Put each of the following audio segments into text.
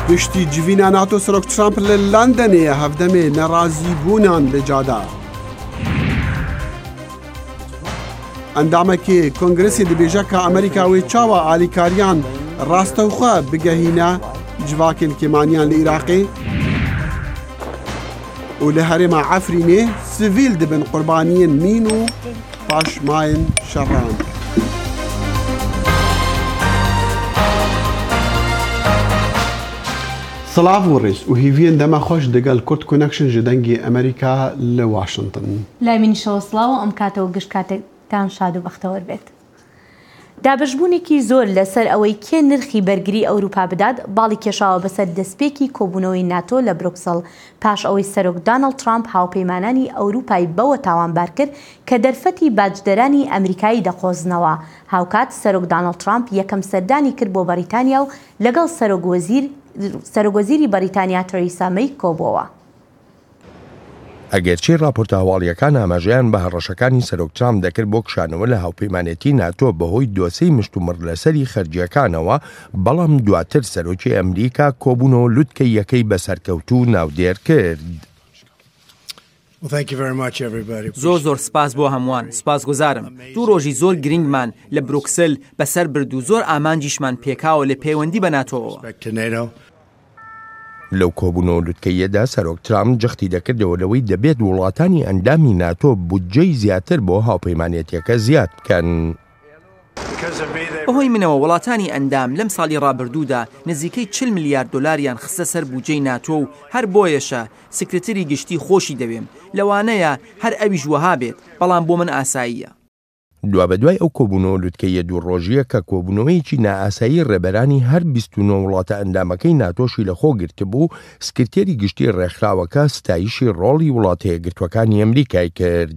پشتی جوینا ناتو سەرۆک ترامپ لە لەندەنێ هەفتەمێ نەڕازی بوونان لەجادا. ئەندامەکێ کۆنگرسی دەبێژە کە ئەمریکاوی چاوە ئالیکاریان ڕاستەوخوا بگەهینە جواکن کێمانیان لە عێراقێ و لە هەرێما عەفرینێ سڤیل دەبن قوربانیên مین و پاشمایên شەڕان. سڵاو و ڕێز و هیڤیان دەمە خۆش دەگەل کوردکۆنێکشن ji dengê ئەمریکا لە واشنگتن. لای منیشەوە سڵاو و ئەم کاتەوە گشت کاتێکتان شاد و بەختەوەر بێت. دابەشبوونێکی زۆر لەسەر ئەوەی کێ نرخی بەرگری ئەوروپا بدات باڵی کێشاوە بەسەر دەستپێکی کۆبوونەوەی ناتۆ لە بروکسل پاش ئەوەی سەرۆک دانەڵد ترامپ هاوپەیمانانی ئەوروپای بەوە تاوانبار کرد کە دەرفەتی باجدەرانی ئەمریکایی دەخۆزنەوە. هاوکات سەرۆک دانەڵد ترامپ یەکەم سەردانی کرد بۆ بەریتانیا و لەگەڵ سەرۆکوەزیری بەریتانیا تەریسا مەی کۆبووەوە. ئەگەرچی راپۆرتە هەواڵیەکان ئاماژەیان بە هەڕەشەکانی سەرۆک ترامپ دەکرد بۆ کشانەوە لە هاوپەیمانێتی ناتۆ بەهۆی دۆسەی مشتومڕ لەسەری خەرجیەکانەوە، بەڵام دواتر سەرۆکی ئەمریکا کۆبوونەوە لوتکەی یەکەی بەسەرکەوت و ناودێر کرد. زۆر سپاس بۆ هەمووان. سپاسگوزارم. دوو ڕۆژی زۆر گرنگمان لە بروکسل بەسەر برد و زۆر ئامانجیشمان پێکاوە لە پەیوەندی بە ناتۆەوە. لەو کۆبوونەوە لوتکەیەدا سەرۆک ترامپ جەختی دەکردەوە لەوەی دەبێت وڵاتانی ئەندامی ناتۆ بودجەی زیاتر بۆ هاوپەیمانێتیەکە زیاد بکەن. بەهۆی منەوە وڵاتانی ئەندام لەم ساڵی ڕابردوودا نزیکەی 40 میلیارد دلار خستە سەر بودجەی ناتۆ و هەر بۆیەشە سکرتەری گشتی خۆشی دەوێم لەوانەیە هەر ئەویش وەها بێت، بەڵام بۆ من ئاساییە. دوابەدوای ئەو کۆبوونەوە لوتکەیە دوو ڕۆژیە کە کۆبوونەوەیکی نائاسایی ڕێبەرانی هەر 29 وڵاتە ئەندامەکەی ناتۆشی لەخۆ گرتبوو، سکرتێری گشتی ڕێکخراوەکە ستایشی ڕۆڵی وڵاتە یەکگرتوەکانی ئەمریکای کرد.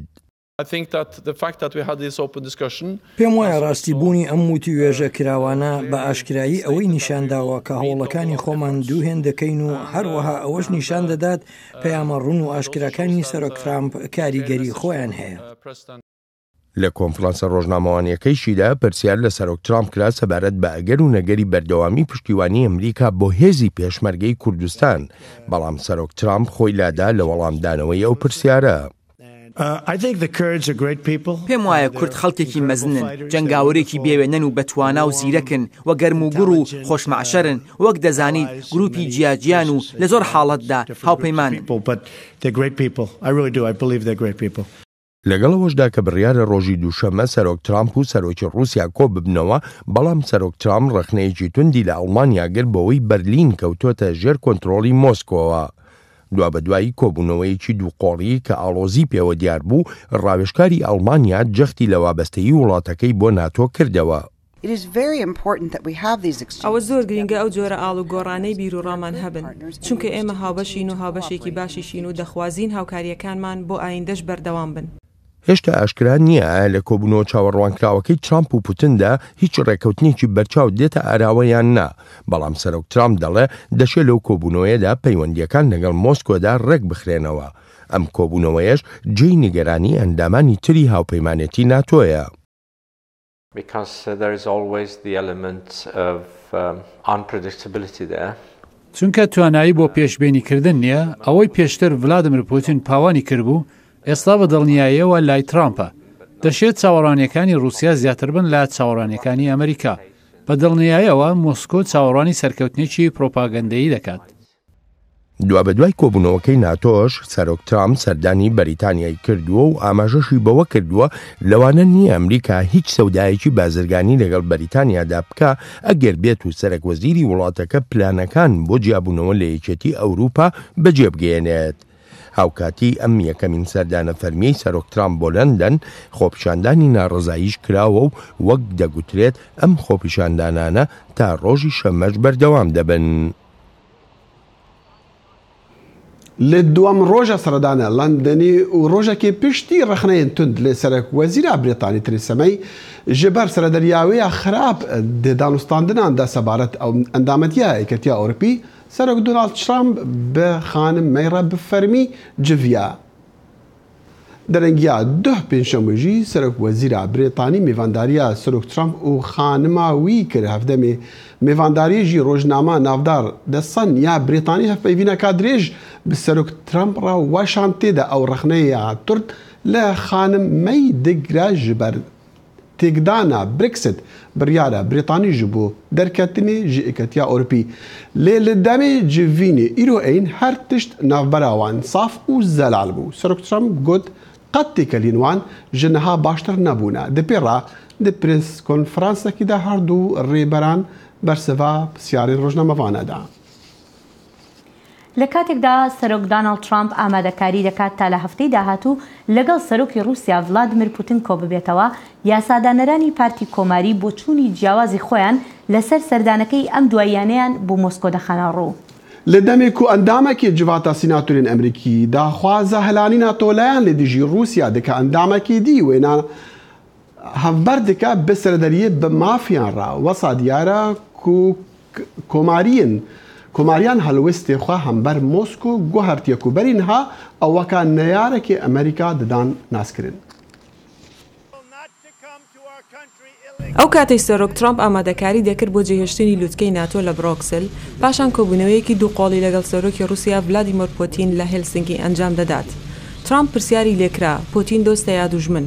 پێم وایە ڕاستیبوونی ئەم وتیوێژە کراوانە بە ئاشکرایی ئەوەی نیشانداوە کە هەوڵەکانی خۆمان دووهێن دەکەین و هەروەها ئەوەش نیشان دەدات پەیامە ڕوون و ئاشکراکانی سەرۆک ترامپ کاریگەری خۆیان هەیە. لە کۆنفرانسە ڕۆژنامەوانیەکەیشیدا پرسیار لە سەرۆک ترامپ کرا سەبارەت بە ئەگەر و نەگەری بەردەوامی پشتیوانی ئەمریکا بۆ هێزی پێشمەرگەی کوردستان، بەڵام سەرۆک ترامپ خۆی لادا لە وەڵامدانەوەی ئەو پرسیارە. پێم وایە کورد خەڵکێکی مەزنن، جەنگاوەرێکی بێوێنن و بەتوانا و زیرەکن و گەرم و گوڕ و خۆشمەعشەرن، وەک دەزانیت گروپی جیاجیان و لە زۆر حاڵەتدا هاوپەیمانن. لەگەڵەوەشدا کە بڕیارە ڕۆژی دووشەمە سەرۆک ترامپ و سەرۆکی ڕووسیا کۆ ببنەوە، بەڵام سەرۆک ترامپ ڕخنەیەکی توندی لە ئەڵمانیا گر بەوەی بەرلین کەوتۆتە ژێر کۆنتڕۆڵی مۆسکۆوە. دوابەدوایی کۆبوونەوەیکی دووقۆڕی کە ئاڵۆزی پێوە دیار بوو، ڕاوێژکاری ئەڵمانیا جەختی لە وابەستەیی وڵاتەکەی بۆ ناتۆ کردەوە. ئەوە زۆر گرنگە ئەو جۆرە ئاڵ و گۆڕانەی بیرروڕامان هەبن، چونکە ئێمە هاوبەشین و هاوبەشێکی باشیشین و دەخوازین هاوکاریەکانمان بۆ ئایندەش بەردەوام بن. هێشتا ئاشکرا نییە لە کۆبوونەوە چاوەڕوانکراوەکەی ترامپ و پوتندا هیچ ڕێکەوتنێکی بەرچاو دێتە ئاراوەیان نا، بەڵام سەرۆک ترامپ دەڵێ دەشێت لەو کۆبوونەوەیەدا پەیوەندیەکان لەگەڵ مۆسکۆدا ڕێک بخرێنەوە. ئەم کۆبوونەوەیەش جێی نیگەرانی ئەندامانی تری هاوپەیمانێتی ناتۆیە. چونکە توانایی بۆ پێشبینیکردن نییە، ئەوەی پێشتر ڤلادیمیر پوتین پاوانی کردبوو ئێستا بە دڵنیاییەوە لای ترامپە. دەشێت چاوەڕوانیەکانی رووسیا زیاتر بن لە چاوەڕوانیەکانی ئەمریکا. بە دڵنیاییەوە مۆسکۆ چاوەڕوانی سەرکەوتنێکی پرۆپاگەندەیی دەکات. دوابەدوای کۆبوونەوەکەی ناتۆش سەرۆک ترامپ سەردانی بەریتانیای کردووە و ئاماژەشی بەوە کردووە لەوانە نییە ئەمریکا هیچ سەودایەکی بازرگانی لەگەڵ بەریتانیادا بکە ئەگەر بێت و سەرۆکوەزیری وڵاتەکە پلانەکان بۆ جیابوونەوە لە یەکێتی ئەوروپا بەجێبگەێنێت. هاوکاتی ئەم یەکەمین سەردانە فەرمیەی سەرۆک ترامپ بۆ لەندەن خۆپیشاندانی ناڕزاییش کراوە و وەک دەگوترێت ئەم خۆپیشاندانانە تا ڕۆژی شەمەش بەردەوام دەبن. لە دووەم ڕۆژە سەردانە لەندەنی و ڕۆژێکی پشتی ڕخنەیەن تند لێ سەرۆکوەزیرە بریتانی تەریسا مەی ji ber serederiyawiya xirab di danûstandinan de sebaret endametiya Yekîtiya Ewropî Serok Donald Trump bi xanim May re bi fermî civiya. دەرەنگیا دوه پێنجشەممەژی سەرۆک وەزیرە برێتانی میێڤانداریە سەرۆک ترامپ و خانما وی کرد هەفتەمێ میێڤانداریژی ڕۆژنامە ناودار دەسەن یا برێتانی هەفپەیڤینەکە درێژ bi سەرۆک ترامپ را وەشان تێدا ئەو ڕەخنەیە تورد لە خانمەی دگرە ji ber têkdana Brexit biryara Brîtanî ji bo derketinê ji Eketiya Ewropî lê li demê civînê îro eyn her tişt navbera wan saf û zelal bû. Serok Trump got qet têkelîn wan ji niha baştir nebûne. Di pêra di prêskonferansekî de her du rêberan bersiva pisyarên rojnamevanê da. لە کاتێکدا سەرۆک داناڵد ترامپ ئامادەکاری دەکات تا لە هەفتەی داهاتوو لەگەڵ سەرۆکی رووسیا ڤلادیمیر پوتین کۆ ببێتەوە یاسادانەرانی پارتی کۆماری بۆ چوونی جیاوازی خۆیان لەسەر سەردانەکەی ئەم دواییانەیان بۆ مۆسکۆ دەخەنە ڕوو. Li demê ku endamekî civata sînatorên Amerîkî daxwaza helanîna tolayan lê dijî Rûsya dike endamekî dî wêna hevber dike bi serderiyê bi mafiyan ra wesa diyar ku Komariyan helwestê xwe hember Mosko guhertiye ku berî niha ew weka neyarekê Amerîka didan naskirin. ئەو کاتەی سەرۆک ترامپ ئامادەکاری دەکرد بۆ جێهێشتنی لووتکەی ناتۆ لە بڕۆکسل پاشان کۆبوونەوەیەکی دووقۆڵی لەگەڵ سەرۆکی رووسیا ڤلادیمیر پوتین لە هێلسینکی ئەنجام دەدات. ترامپ پرسیاری لێکرا پوتین دۆستە یا دوژمن.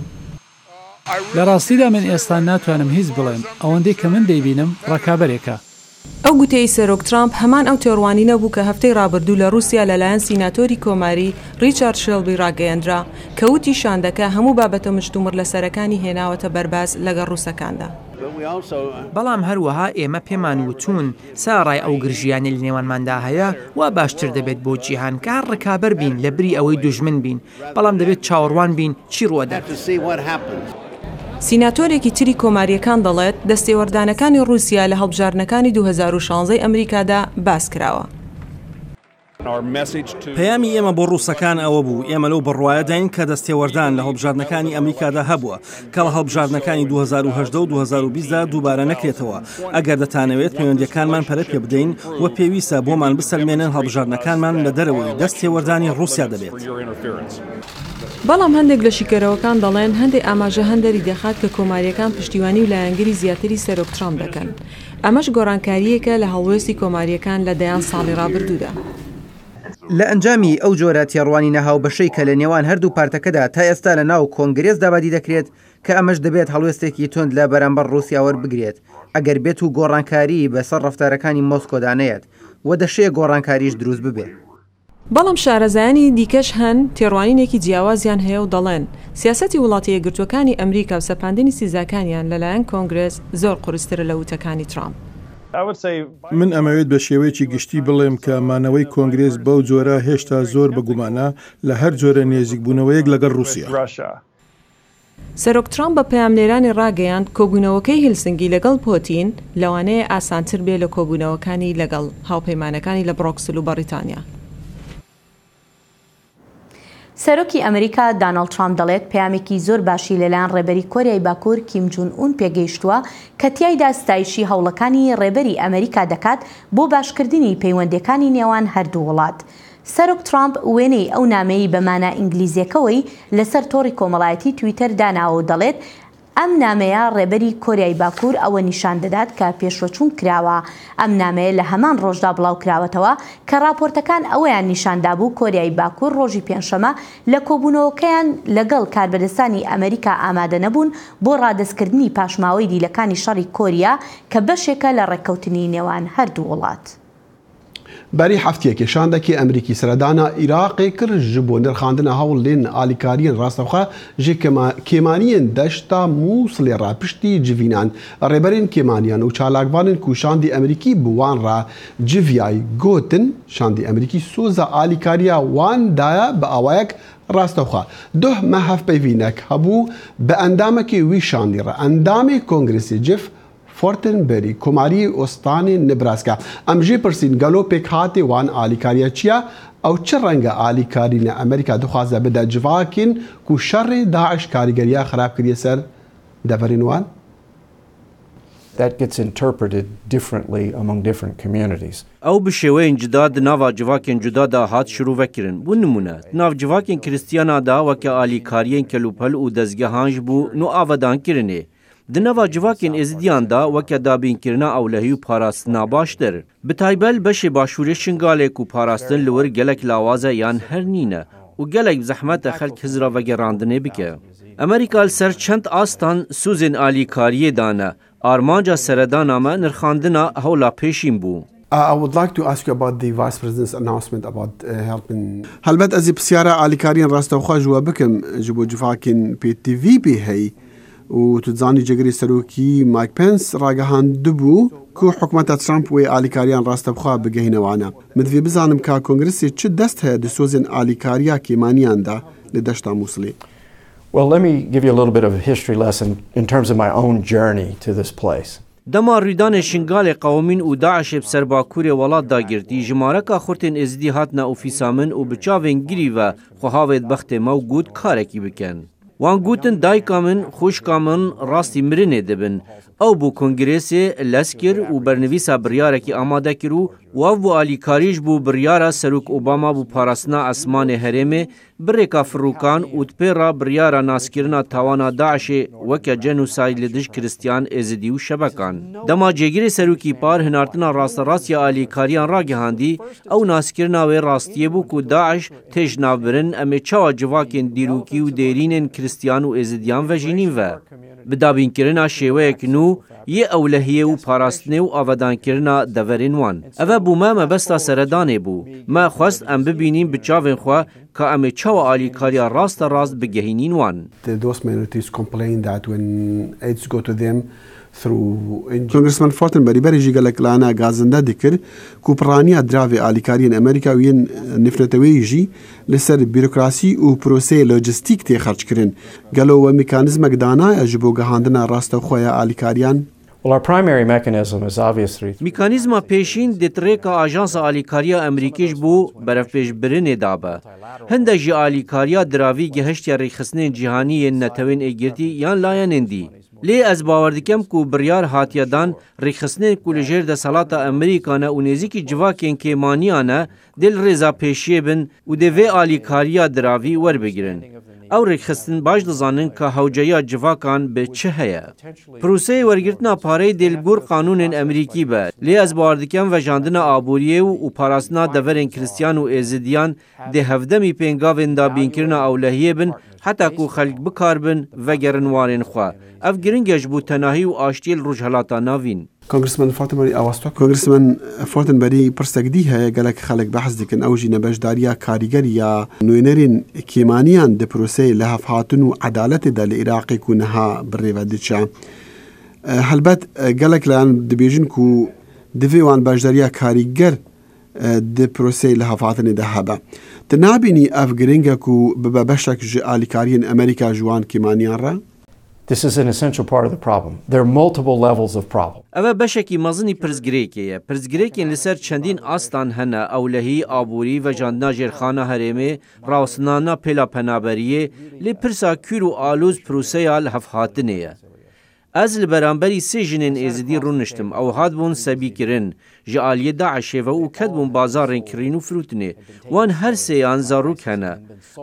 لە ڕاستیدا من ئێستا ناتوانم هیچ بڵێم ئەوەندەی کە من دەیبینم ڕکابەرێکە. ئەو گوتەی سەرۆک ترامپ هەمان ئەو تێڕوانی نەبوو کە هەفتەی ڕابردوو لە رووسیا لەلایەن سیناتۆری کۆماری ریچارد شێلبی ڕاگەیەندرا کە وتی شاندەکە هەموو بابەتە مشتومڕ لە سەرەکانی هێناوەتە بەرباز لەگەڵ ڕووسەکاندا. بەڵام هەروەها ئێمە پێمان وتون ساڕای ئەو گرژیانە لە نێوانماندا هەیە وا باشتر دەبێت بۆ جیهان کە هەر ڕکابەر بین لە بری ئەوەی دوژمن بین بەڵام دەبێت چاوەڕوان بین چی ڕوەدات. سیناتۆرێکی تری کۆماریەکان دەڵێت دەستێوەردانەکانی رووسیا لە هەڵبژارنەکانی 2016 ئەمریکادا باس کراوە. پەیامی ئێمە بۆ ڕووسەکان ئەوە بوو ئێمە لەو بڕواایەداین کە دەستێوەردان لە هەڵبژارنەکانی ئەمریکادا هەبووە کە لە هەڵبژارنەکانی 2010 و 2020دا دووبارە نەکرێتەوە ئەگەر دەتانەوێت پەیوەندیەکانمان پەرە پێ بدەین و پێویستە بۆمان بسەلمێنن هەڵبژارنەکانمان لە دەرەوەی دەستێوەردانی رووسیا دەبێت. بەڵام هەندێک لە شیکەرەوەکان دەڵێن هەندێک ئاماژە هەندەری دەخات کە کۆماریەکان پشتیوانی و لایەنگری زیاتری سەرۆک ترامپ دەکەن. ئەمەش گۆڕانکاریەکە لە هەڵوێستی کۆماریەکان لە دەیان ساڵی ڕابردوودا. لە ئەنجامی ئەو جۆرە تێڕوانی نەهاو بەشەی کە لە نێوان هەردوو پارتەکەدا تا ئێستا لە ناو کۆنگرێز دابادی دەکرێت کە ئەمەش دەبێت هەڵوێستێکی تند لە بەرامبەر رووسیا وەربگرێت ئەگەر بێت و گۆڕانکاری بەسەر ڕەفتارەکانی مۆسکۆدانەیەت و دەشەیە گۆڕانکاریش دروست ببێت. بەڵام شارەزایانی دیکەش هەن تێڕوانینێکی جیاوازیان هەیە و دەڵێن سیاسەتی وڵاتی یەکگرتوەکانی ئەمریکا و سەپاندنی سیزاکانیان لەلایەن کۆنگرێس زۆر قورسترە لە وتەکانی ترامپ. من ئەمەوێت بە شێوەیەکی گشتی بڵێم کە مانەوەی کۆنگرێس بەو جۆرە هێشتا زۆر بەگومانە لە هەر جۆرە نێزیکبوونەوەیەک لەگەڵ رووسیا. سەرۆک ترامپ بە پەیامنێرانی ڕاگەیاند کۆبوونەوەکەی هێلسینکی لەگەڵ پۆتین لەوانەیە ئاسانتر بێت لە کۆبوونەوەکانی لەگەڵ هاوپەیمانەکانی لە بڕۆکسل و بەریتانیا. سەرۆکی ئەمریکا داناڵد ترامپ دەڵێت پەیامێکی زۆر باشی لەلایەن ڕێبەری کۆریای باکوور کیم جون ئون پێگەیشتووە کە تیایدا ستایشی هەوڵەکانی ڕێبەری ئەمریکا دەکات بۆ باشکردنی پەیوەندیەکانی نێوان هەردوو وڵات. سەرۆک ترامپ وێنەی ئەو نامەی بەمانە ئینگلیزیەکەوەی لەسەر تۆڕی کۆمەڵایەتی تویتەر داناوە و دەڵێت ئەم نامەیە ڕێبەری کۆریای باکوور ئەوە نیشان دەدات کە پێشڕۆچوون کراوە. ئەم نامەیە لە هەمان ڕۆژدا بڵاو کراوەتەوە کە راپۆرتەکان ئەوەیان نیشاندا بوو کۆریای باکوور ڕۆژی پێنجشەمە لە کۆبوونەوەکەیان لەگەڵ کاربەدەستانی ئەمریکا ئامادە نەبوون بۆ ڕادەستکردنی پاشماوەی دیلەکانی شەڕی کۆریا کە بەشێکە لە ڕێککەوتنی نێوان هەردوو وڵات. بەری هەفتەیەکی شاندەکی ئەمریکی سەردانا عێراقی کرد ji بۆ نرخاندنە هەوڵێن ئالیکاریین ڕاستەوخە ji کێمانیên دەشتا مووسڵێ ڕاپشتی جivînan ڕێبەرên کێمانیان و چالاکبانên ku şandî ئەمریکî bi wan ra civiyayî gotin şandî ئەمریکî soza alîkariya wan daye bi awayek ڕاستەوخە دوه me hevpeyvînek hebû bi endamekî wî şandî re endamê kongresê civ فۆرتنبەری کۆماری ئۆستانی نبراسکا ئەم ژێ پرسین گەلۆپێک هاتێ وان ئالیکاریە چییە؟ ئەو چ ڕەنگە ئالیکارینە ئەمریکا دخوازە بدە جڤاکین و شەڕی داعش کاریگەریە خراپکردیە سەر دەڤەرین وان؟ that gets interpreted differently among different communities. ئەو bi şێوەیەن جدا di nava civakên cuda da hat şirûvekirin. Bû nimûne, di nav civakên Kristiyana da weke alîkariyên kelûpel û dezgehan ji bo nû avedan kirinê. Di nava civakên êzidiyan da weke dabînkirina ewlehî û parastina baştir. Bi taybet beşê başûrê şingalek û parastin li wir gelek lawaz e yan her nîne û gelek zehmet e xelk hizra vegerandinê bike. Amerîka li ser çend astan sûzên alîkariyê dane. Armanca seredana me nirxandina hewla pêşîn bû. I would like to ask you about the Vice President's announcement about helping. هەلبەت ئەزی پرسیارە ئالیکاریان ڕاستەوخوا ژوە بکەم ji bo civakên PTV pê hey û tu dizanî cegerê serokî Mike Pence ragihandibû ku hikûmeta Trump wê alîkariyan rastevxwe bigehîne wane. Min divê bizanim ka Kongresê çi dest heye di sozên alîkariya kêmaniyan da li deşta Mosulê. Well, let me give you a little bit of a history lesson in terms of my own journey to this place. Dema rûdanê şingalê qewmîn û Daişê bi ser Bakurê welat da girtî, ji mareka xurtên êzidî hatine ofîsa min û bi çavên girî ve xwehavê bextê me û got karekî bikin. Wan gotin dayika min, xwişka min rastî mirinê dibin. Ew bû Kongresê leskir û bernivîsa biryarekî amade kir û wav bû alîkarî ji bo biryara Serok Obama bû parastina esmanê herêmê, birêka firûkan û pêra biryara naskirina tawana Daişê weke genûsayî li dij Kristyan, êzidî û şebekan. Dema cêgirê serokî par hinartina rasteраstiya alîkariyan ragihandî, ew naskirina wê rastiyê bû ku Daeş tê ji navbirin em ê çawa civakên dîrokî û dêrînên Kristyan û êzidiyan vejînîn ve. Bi dabînkirina şêweyek nû yê ewlehiyê û parastinê û avedankirina deverên wan. Ev bû me mebesta seredanê bû. Me xwest em bibînin bi çavên xwe ka em ê çawa alîkariya rasta rast bigehînîn wan. Those minorities complain that when aids go to them through Congressman Fortenberry berî gelek lana gazinde dikir ku piraniya diravê alîkariyên Amerîka û yên nifreteweyî jî li ser bürokrasî û proseyê lojîstîk tê xerçkirin. Gelo we mekanizemek dana ji bo gihandina rastexweya alîkariyan? Well, our primary mechanism is obviously Mekanîzma pêşîn detirêka Ajansa Alîkariya Amerîkî ji bo berevpêşbirinê dabe. Hindek jî alîkariya diravî gihiştiya rêxistinên cîhanî yên netewên êgirtî yan layenên dî. Lê ez bawer dikim ku biryar hatiye dan rêxistinên ku li jêr desalata Amerîka ne û nêzîkî civakên kêmaniyan e dê li rêza pêşiyê bin û dê vê alîkariya diravî werbigirin. Ew rêxistin baş dizanin ka hewceya civakan bi çi heye. Proseyê wergirtina pareyê dê li gor qanûnên Amerîkî be. Lê ez bawer dikim vejandina aboriyê û parastina deverên Kristyan û êzidiyan dê hevdemî pêngavên dabînkirina ewlehiyê bin heta ku xelk bikarbin vegerin warên xwe. Ev giring e ji bo tenahî û aştiyê li rojhelata navîn. Congressman Fortenberry pirsegdî heye gelek xelek behs dikin ew jî nebejdariya karîgeriya nûnerên kêmaniyan di proseyê li hevhatin û edaletê de li Iraqê ku niha birêve diçe. Helbet gelek layan dibêjin ku divê wan bejdariya karîger di proseyê li hevhatinê de hebe. Tu nabînî ev giring e ku bibe beşek ji alîkariyên Amerîka ji wan kêmaniyan re? This is an essential part of the problem. There are multiple levels of problem. Ev beşekî mezînî pirzgirêkê ye. Pirzgirêkên li ser çendîn astan hene ewlehî, aborî, vejandina jêrxana herêmê, rawstinana pêla penaberiyê, lê pirsa kûr û alûz proseya li hevhatinê ye. Ez li beramberî sê jinên êzidî rûniştim. Ew hatbûn sebîkirin. Ji aliyê Daişê ve û ketbûn bazarên kirîn û firûtinê. Wan her sêyan zarok hene.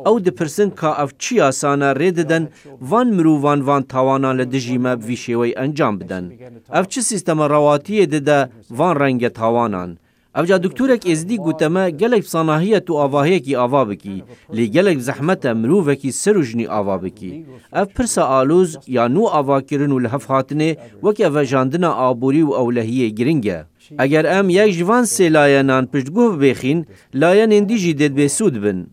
Ew dipirsin ka ev çi yasana rê didin van mirovan van tawanan li dijî me vî şêweyê encam bidin. Ev çi sîstema rawatiyê dide van renge tawanan. Evca doktorek êzidî goteme gelek sanahiyet û avahiyekî ava bikî, lê gelek zehmet e mirovekî ser û jinî ava bikî. Ev pirsa alûz ya nû avakirin û li hevhatinê weke vejandina aborî û ewlehiyê giring e. Eger em yek ji van sê layenan piştgûh bibêxîn, layenên dî jî dêdbêsûd bin.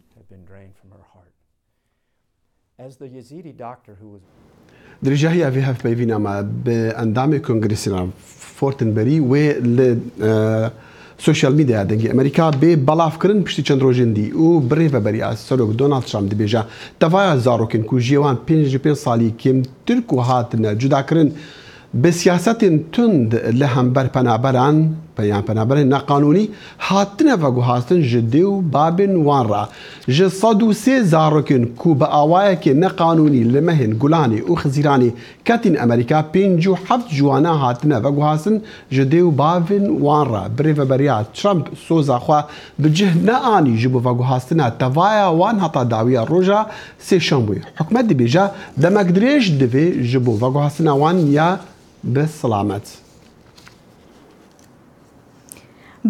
Dirêjahîya vê hevpeyvîna me bi endamê Kongresîna Fortenberry wê li سوشال میدیا دنگی امریکا به بلاف کردن پشتی چند روزین دی و بری و بری از سرک دونالد ترامپ دیبیجا توای زاروکن کو جیوان 55 سالی کم ترک و هاتن جدا کردن بە سیاسەتên tund li hember penaberan peyam penaberên neqanûnî hatine veguhastin ji dê û babên wan re ji 103 zarokên ku bi awayekê neqanûnî li mehên Gulanê û Xizîranê ketîn Amerîka 57 ciwana hatine veguhastin ji dê û bavên wan re bi rêveberiya Trump soza xwe bi cih neanî ji bo veguhastina tevaya wan heta dawiya roja sêşemboyê hikûmet dibêje demek dirêj divê ji bo veguhastina wan ya bi silamet.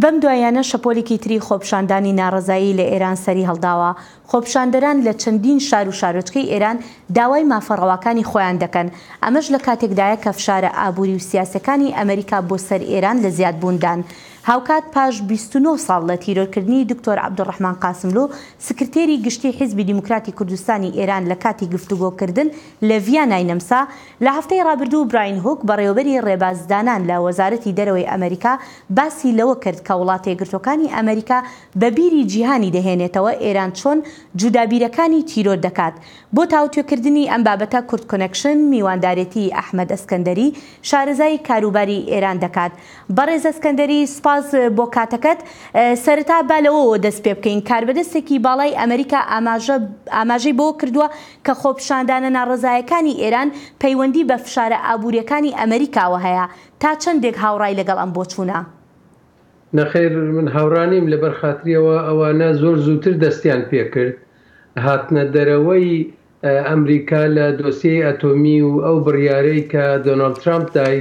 بەم دوایانە شەپۆلێکی تری خۆپشاندانی ناڕەزایی لە ئێران سەری هەڵداوە. خۆپشاندەران لە چەندین شار و شارۆچکەی ئێران داوای مافەڕەواکانی خۆیان دەکەن. ئەمەش لە کاتێکدایە کە فشارە ئابووری و سیاسەکانی ئەمریکا بۆ سەر ئێران لە زیادبووندان. هاوکات پاش 29 ساڵ لە تیرۆرکردنی دکتۆر عەبدوڕەحمان قاسملو سکرتێری گشتی حیزبی دیموکراتی کوردستانی ئێران لە کاتی گفتوگۆکردن لە ڤیانای نەمسا لە هەفتەی ڕابردوو براین هوک بەڕێوەبەری ڕێبازدانان لە وەزارەتی دەرەوەی ئەمریکا باسی لەوە کرد کە وڵاتە یەکگرتوەکانی ئەمریکا بە بیری جیهانی دەهێنێتەوە ئێران چۆن جودابیرەکانی تیرۆر دەکات. بۆ تاوتوێکردنی ئەم بابەتە کوردکۆنێکشن میواندارێتی ئەحمەد ئەسکەندەری شارەزای کاروباری ئێران دەکات. بەڕێز ئەسکەندەری سپاس بۆ کاتەکەت. سەرەتا با لەوەوە دەست پێ بکەین کاربەدەستێکی باڵای ئەمریکا ئاماژەی بۆ کردووە کە خۆپشاندانە ناڕەزایەکانی ئێران پەیوەندی بە فشارە ئابووریەکانی ئەمریکاوە هەیە. تا چەندێک هاوڕای لەگەڵ ئەم بۆچوونە؟ نەخێر من هاوڕانیم لەبەر خاتریەوە ئەوانە زۆر زووتر دەستیان پێکرد هاتنە دەرەوەی ئەمریکا لە دۆسیەی ئەتۆمی و ئەو بڕیارەی کە دۆناڵد ترامپ دای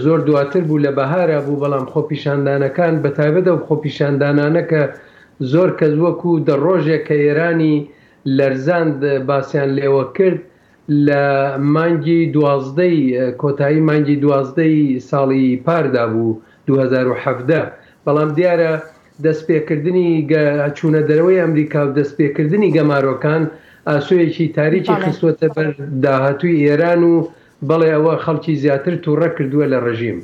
زۆر دواتر بوو لە بەهارە بوو بەڵام خۆپیشاندانەکان بەتایبەتە و خۆپیشاندانانە کە زۆر کەس وەکو دەڕۆژێک کە ئێرانی لەرزاند باسییان لێوە کرد لە مانگی دوازدەی کۆتایی مانگی دوازدەی ساڵی پاردا بوو 2017 بەڵام دیارە دەستپێکردنی چوونە دەرەوەی ئەمریکا و دەستپێکردنی گەمارۆکان ئاسوویەکی تاریکی خستوەتە بەر داهاتووی ئێران و بەڵێ ئەوە خەڵکی زیاتر تووڕە کردووە لە ڕژیم.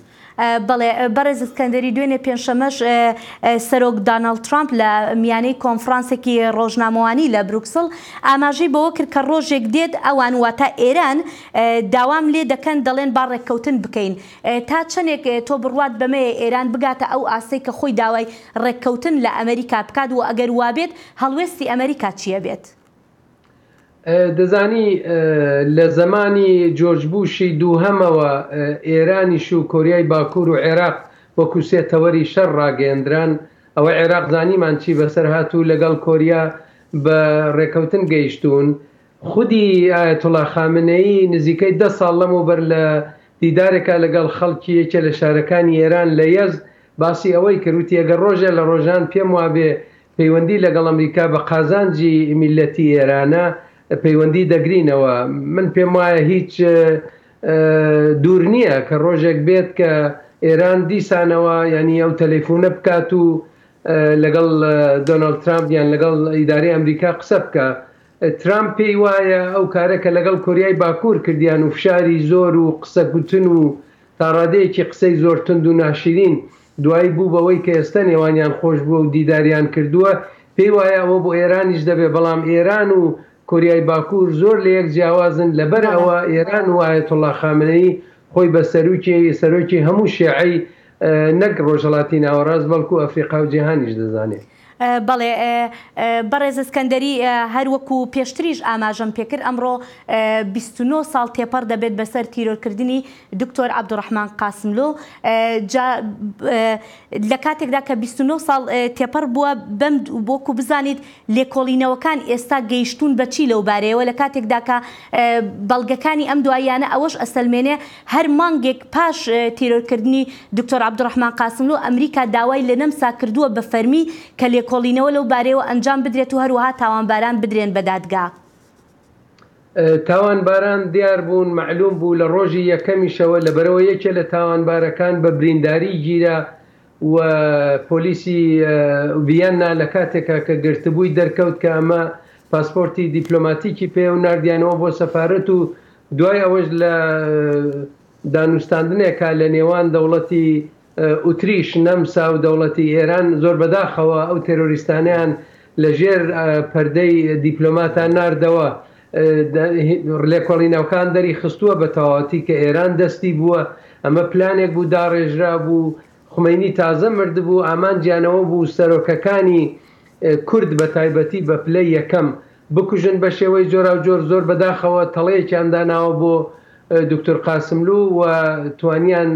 بەڵێ بەڕێز ئەسکەندەری دوێنێ پێنجشەمەش سەرۆک داناڵد ترامپ لە میانەی کۆنفرانسێکی ڕۆژنامەوانی لە بروکسل ئاماژەی بەوە کرد کە ڕۆژێک دێت ئەوان واتە ئێران داوام لێ دەکەن دەڵێن با ڕێککەوتن بکەین. تا چەندێک تۆ بڕوات بەمەیە ئێران بگاتە ئەو ئاسەی کە خۆی داوای ڕێککەوتن لە ئەمریکا بکات و ئەگەر وابێت هەڵوێستی ئەمریکا چییە بێت؟ دەزانی لە زمانی جۆرج بوشی دووهەمەوە ئێرانیش و کۆریای باکوور و عێراق وەکو سێتەوەری شەڕ ڕاگەیەندران ئەوە عێراق زانیمان چی بەسەر هاتوو لەگەڵ کۆریا بە ڕێکەوتن گەیشتون. خودی ئایەتوڵا خامنەیی نزیکەی 10 ساڵ لەمەوبەر لە دیدارێکە لەگەڵ خەڵکی یەکێ لە شارەکانی ئێران لە یەز باسی ئەوەی کردوتی ئەگەر ڕۆژێ لە ڕۆژان پێم وابێ پەیوەندی لەگەڵ ئەمریکا بە قازانجی میلەتی ئێرانە پەیوەندی دەگرینەوە. من پێم وایە هیچ دوور نییە کە ڕۆژێک بێت کە ئێران دیسانەوە ینی ئەو تەلەیفۆنە بکات و لەگەڵ دۆناڵد ترامپ یان لەگەڵ ئیدارەی ئەمریکا قسە بکە. ترامپ پێی وایە ئەو کارەکە لەگەڵ کۆریای باکوور کردیان و فشاری زۆر و قسەگوتن و تاڕادەیەکی قسەی زۆر تند و ناشرین دوایی بوو بەوەی کە ئێستا نێوانیان خۆش بووە و دیداریان کردووە. پێی وایە ئەوە بۆ ئێرانیش دەبێ بەڵام ئێران و کۆریای باکوور زۆر لە یەک جیاوازن لەبەر ئەوە ئێران و ئایەتوڵا خامنەیی خۆی بە سەرۆکی هەموو شیعی نەک ڕۆژهەڵاتی ناوەڕاست بەڵکو ئەفریقا و جیهانیش دەزانێت. بەڵێ بەڕێز ئەسکەندەری هەروەکو پێشتریش ئاماژەم پێکرد ئەمڕۆ 29 ساڵ تێپەڕ دەبێت بەسەر تیرۆرکردنی دکتۆر عەبدوڕەحمان قاسملو لە کاتێکدا کە 29 ساڵ تێپەڕ بووە بەم بۆکو بزانیت لێکۆڵینەوەکان ئێستا گەیشتون بەچی لەو بارەیەوە لە کاتێکدا کە بەڵگەکانی ئەم دواییانە ئەوەش ئەسەلمێنێ هەر مانگێک پاش تیرۆرکردنی دکتۆر عەبدوڕەحمان قاسملو ئەمریکا داوای لە نەمسا کردووە بە فەرمی کە لێکۆڵینەوە لەو بارەیەوە ئەنجام بدرێت و هەروەها تاوانباران بدرێن بە دادگا. تاوانباران دیار بوون معلوم بوو لە ڕۆژی یەکەمیشەوە لەبەرەوە یەکێ لە تاوانبارەکان بە برینداری گیرە و پۆلیسی ڤیەنا لە کاتێکە کە گرتبووی دەرکەوت کە ئەمە پاسپۆرتی دیپلۆماتیکی پێ و نردیانەوە بۆ سەفارەت و دوای ئەوەش لە دانوستاندنێکە لە نێوان دەوڵەتی ئوتریش نەمسا و دەوڵەتی ئێران زۆر بەداخەوە ئەو تێرۆریستانیان لە ژێر پەردەی دیپلۆماتان ناردەوە. لێکۆڵینەوەکان دەری خستووە بە تەواوەتی کە ئێران دەستی بووە ئەمە پلانێک بوو داڕێژرا بوو خومینی تازە مردبوو ئامانجیانەوە بوو سەرۆکەکانی کورد بە تایبەتی بە پلەی یەکەم بکوژن بە شێوەی جۆرا و جۆر بەداخەوە تەڵەیەکیان داناوە بۆ دکتۆر قاسملو و توانیان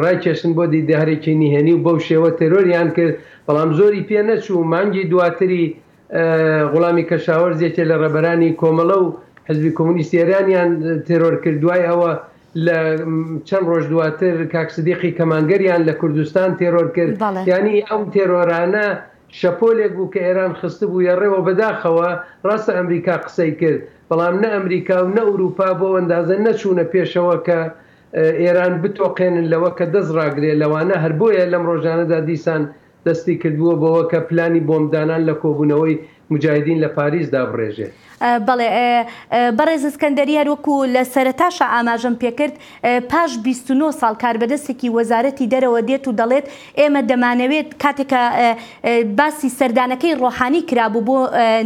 ڕایکێشن بۆ دیدارێکی نیهێنی و بەو شێوە تێرۆریان کرد بەڵام زۆری پێ نەچوو مانگی دواتری غوڵامی کەشاوەرزێکێ لە ڕێبەرانی کۆمەڵە و حزبی کۆمونیستی ئێرانیان تێرۆر کرد دوای ئەوە لە چەند ڕۆژ دواتر کاکسدیقی کەمانگەریان لە کوردستان تێرۆر کرد ینی ئەو تێرۆرانە شەپۆلێک بوو کە ئێران خست بوو یاڕێەوە بەداخەوە ڕاستە ئەمریکا قسەی کرد بەڵام نە ئەمریکا و نە ئەوروپا بۆ ئەندازە نەچوونە پێشەوە کە ئێران بتۆقێنن لەوە کە دەستڕاگرێت لەوانە هەر بۆیە لەم ڕۆژانەدا دیسان دەستی کردووە بەوە کە پلانی بۆمدانان لە کۆبوونەوەی مجاهدین لە پاریسدا بڕێژێت. بەڵێ بەڕێز ئەسکەندەری هەروەکو لە سەرەتاشە ئاماژەم پێکرد پاش 29 ساڵ کاربەدەستێکی وەزارەتی دەرەوە دێت و دەڵێت ئێمە دەمانەوێت کاتێکە باسی سەردانەکەی ڕۆحانی کرابوو بۆ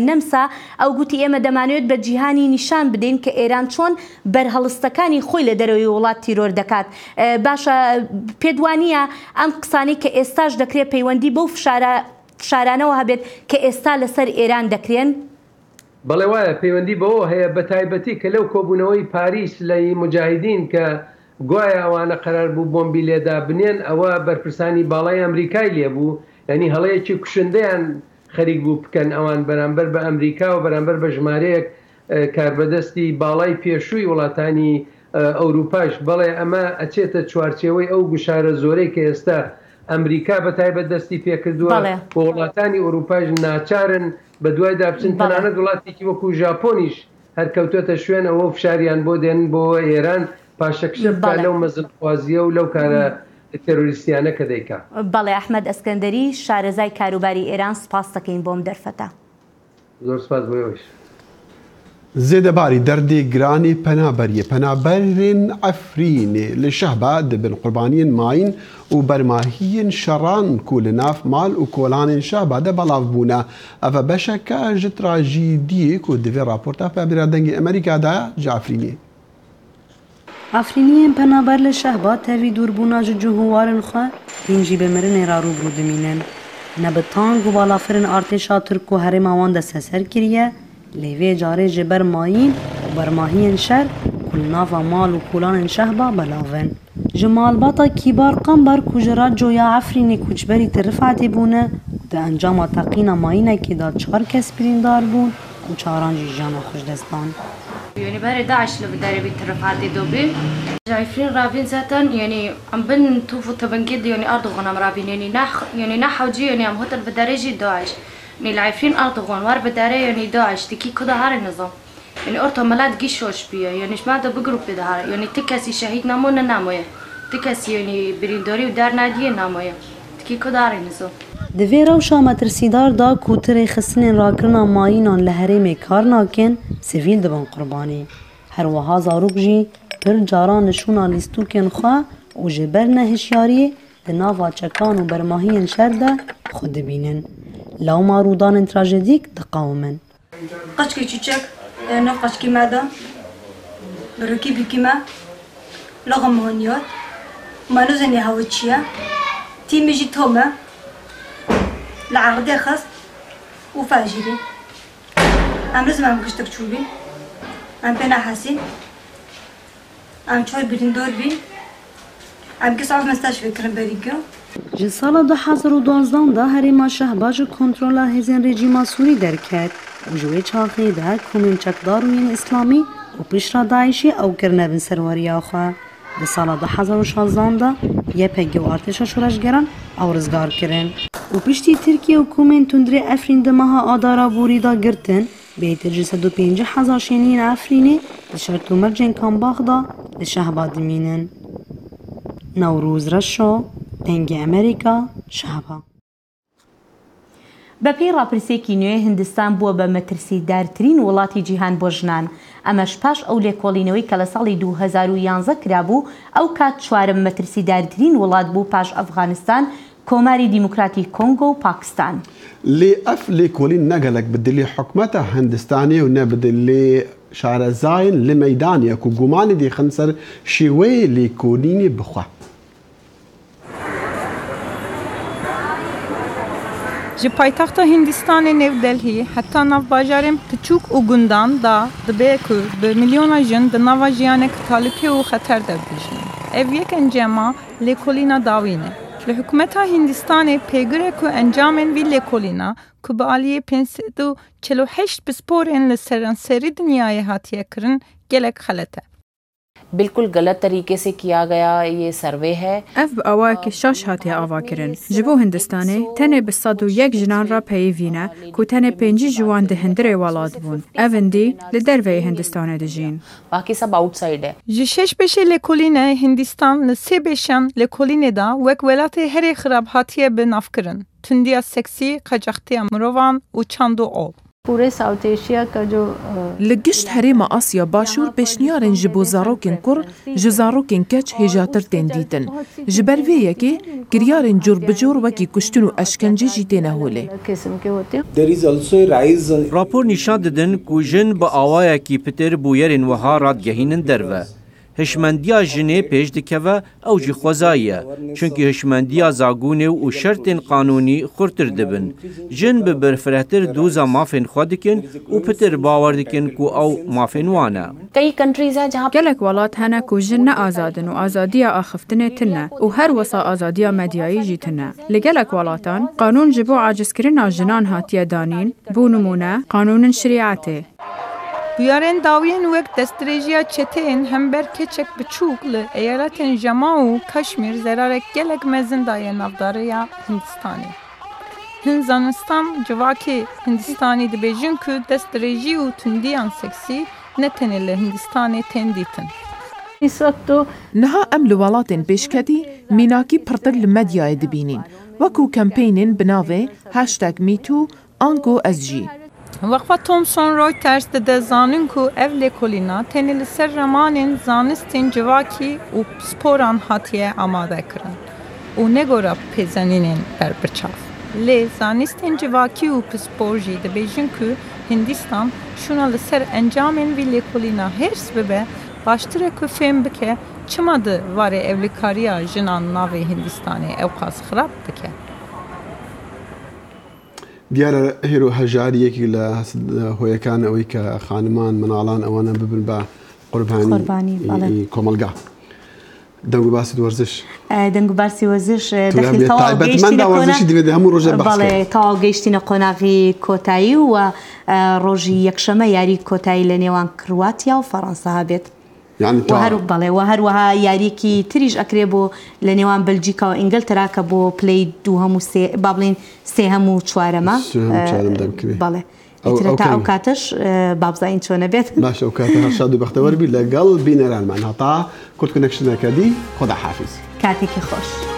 نەمسا ئەو گوتی ئێمە دەمانوێت بە جیهانی نیشان بدەین کە ئێران چۆن بەرهەڵستەکانی خۆی لە دەرەوەی وڵات تیرۆر دەکات. باشە پێدوانیە ئەم قسانی کە ئێستاش دەکرێت پەیوەندی بەو فشارانەوە هەبێت کە ئێستا لەسەر ئێران دەکرێن. بەڵێ وایە پەیوەندی بەوە هەیە بە تایبەتی کە لەو کۆبوونەوەی پاریس لە مجاهدین کە گوایە ئەوانە قەرار بوو بۆمبی لێدا بنێن ئەوە بەرپرسانی باڵای ئەمریکای لێبوو ینی هەڵەیەکی کوشندەیان خەریک بوو بکەن ئەوان بەرامبەر بە ئەمریکا و بەرامبەر بە ژمارەیەک کاربەدەستی باڵای پێشووی وڵاتانی ئەوروپاش بەڵێ ئەمە ئەچێتە چوارچێوەی ئەو گوشارە زۆرەی کە ئێستا ئەمریکا بە تایبەت دەستی پێکردووە بۆ وڵاتانی ئەوروپاش ناچارن بە دوای دابچن تەنانەت وڵاتێکی وەکو ژاپۆنیش هەرکەوتێتە شوێن ئەوە فشاریان بۆ دێن بۆ ئێران پاشەکشف لەو مەزنخوازیە و لەو کارە تێرۆریستیانە کە دەیکا. بەڵێ ئەحمەد ئەسکەندەری شارەزای کاروباری ئێران سپاس دەکەین بۆم دەرفەتە. زۆر سپاس بۆیەوەش. زێدەباری دەردی گرانی پەنابەریە پەنابەرین ئەفرینێ لە شەهبا دەبن قوربانیین ماین و بەرماهیین شەڕان کو لە ناف مال و کۆلانین شەهبادە بەڵاو بوونە ئەڤە بەشەکە ژ تراژیدیەک و دەوێ راپۆرتا پێبرا دەنگی ئەمریکادا جافرینێ. ئەفرینیên پەنابەر لە شەهبا تەوی دووربوونا ji cihûwarên xwe hîn jî bi mirinê ra rûbirû dimînin. Ne bi tang û balafirin artêşa Tirk û herêma wan de seser kiriye lê vê carê ji ber mayîn û bermahiyên şer ku li nava mal û kolanên şehba belavin. Ji malbata Kîbar Qamber ku ji radyoya Efrînê koçberî ti Rifetê bûne di encama teqîna mayînekê da 4 kes birîndar bûn û 4 jî jiyana xweş dest dan. يعني بري داعش اللي بداري بيترفعتي دوبين جايفين رافين زاتن يعني عم بن توفو تبنكيد يعني أردوغان عم رافين يعني نحوجي يعني عم هوتل بداري جي داعش يعني العايفين أردوغان وار بداري يعني داعش تكي كده هار النظام يعني أرتو ملاد جيشوش بيه يعني شما ده بقرب بدهار يعني تكسي شهيد نامونا ناموية تكسي يعني بريندوري ودار نادية ناموية تكي كده هار النظام Di vê rewşa metirsîdar da ku tirê xistinên rakirina mayînan li herêmê kar nakin, sivîl dibin qurbanî. Her wiha zarok jî pir caran nişûna lîstûkên xwe û ji ber nehişyariyê di nava çekan û bermahiyên şer de xwe dibînin. Lawma rûdanên trajedîk diqawimin. Qaçkê çîçek nav qaçkî me de birokî bikî me laxam haniyat manozên hewt çi ye tîmê jî to me لعقدي خاص وفاجري ام لازم ام كشتك تشوبي ام بنا حسين ام شوي بريندور بي ام كساف مستشفى كرنبريكو Ji sala 2012 da herêma şehba ji kontrola hêzên rejîma Sûrî derket û ji wê çaxê de komên çekdar û yên İslamî û pişra Daişê ew kirine bin serwariya xwe. Di sala 2016 da YPG û artêşa şoreşgeran ew rizgar kirin. û piştî Tirkiye û komên tundrê Efrîn di meha adara borî da girtin, bêhtir ji 150 hezar şeniyên Efrînê di şert û mircên Kambax da li şehba dimînin. Newrûz Reşo, dengê Amerîka, şehba. بەپێی ڕاپرسێکی نوێ هندستان بووە بە مەترسیدارترین وڵاتی جیهان بۆ ژنان ئەمەش پاش ئەو لێکۆڵینەوەی کە لە ساڵی 2011 کرابوو ئەو کات چوارم مەترسیدارترین وڵات بوو پاش ئەفغانستان کۆماری دیموکراتی کۆنگۆ و پاکستان. لێ ئەف لێکۆڵین نەگەلک بدلێ حکومەتە هەندستانی و نەبدلێ شارەزاین لە مەدانیەک و گومانی دێخن سەر شێوەیە لێکۆڵینی بخوا. Ji paytaxta Hindistanê Nêv Delhî heta navbajarên piçûk û gundan da dibe ku bi milyona jin di nava jiyanek talîpê û xeter de bibêjin. Ev yek encama lêkolîna dawî ne. Li hikûmeta Hindistanê pêgir e ku encamên vî lêkolîna ku bi aliyê 548 pisporên li seranserî dinyayê hatiye kirin gelek xelet e. बिल्कुल गलत तरीके से किया गया ये सर्वे है اف بأواك شاش هاتي آواکرن جبو هندستاني تنه بصدو یک جنان را پیوینه کو تنه 5 جوان ده هندره والاد بون اوندی لدروی هندستانه دجین باقی सब आउटसाइड है ji şeş beşê lêkolîne Hindistan li sê beşan lêkolînê da wek welatê herê xirab hatiye bi navkirin tundiya seksî qecaxtiya mirovan û çand û ol. पूरे साउथ एशिया का जो لگشت هەرێمە ئاسیا باشوور پێشنیارن ji بۆ zarokên kur ji zarokên keç hêjatir tên dîtin. Ji ber vê yekê giryarên cor bi cor wekî kuştin û eşkencê jî têne holê. Rapor nîşan didin ku jin bi awayekî pitir bû yerên wiha radgehînin derve. Hişmendiya jinê pêş dikeve ew jî xwezayî ye çunkî hişmendiya zagûnê û şertên qanûnî xurtir dibin. Jin bi birfirehtir dûza mafên xwe dikin û pitir bawer dikin ku ew mafên wan e. gelek welat hene ku jin ne azadin û azadiya axiftinê tune û her wesa azadiya medyayî jî tune. Li gelek welatan qanûn ji bo acizkirina jinan hatiye danîn bû nimûne qanûnên şeriatê. Buyarên dawiyên wek destdirêjiya çeteyên hember keçek biçûk li eyaletên Jama û Kaşmîr zerarek gelek mezin daye navdariya Hindistanê. Hin zanistan civakê Hindistanê dibêjin ku destdirêjî û tundiyan seksî ne tenê li Hindistanê tên dîtin. Niha em li welatên pêşketî mînakî pirtir li medyayê dibînin wekû kempeynên bi navê #MeToo ango ez jî. Vakfa Thomson Reuters de zanin ku ev lêkolîna tenê li ser remanên zanistên civakî û sporan hatiye amade kirin û negora pêzenînên berbiçav. Lê zanistên civakî û pispor jî dibêjin ku Hindistan şuna li ser encamên vî lêkolîna hêrs bibe baştir e ku fêm bike çima di varê evlîkariya jinan navê Hindistanê ew qas xirab dike. دیارە هێرو هەژاریەکی لە هۆیەکان ئەوەی کە خانمان مناڵان ئەوانە ببن بە قوربانی کۆمەلگا دەنگ و باسی وەرزش دەنگ و باسی وەرزش تەواو گەیشتینە قۆناغی کۆتایی و ڕۆژی یەکشەمە یاری کۆتایی لە نێوان کرواتیا و فەڕەنسا هەبێت و هەروەها یاریکی تریش ئەکرێ بۆ لە نێوان بەلجیکا و ئینگلترا کە بۆ پلەی دوو هەموو با بڵێن سێهەم و چوارەمە بەڵێ تا ئەو کاتەش بابزین چۆنە بێت باش ئەو کاتە هەشاد و بەختەوەربی لەگەڵ بینەرانمان هەتا کوردکۆنێکشنەکەدی خۆدا حافیز کاتێکی خۆش.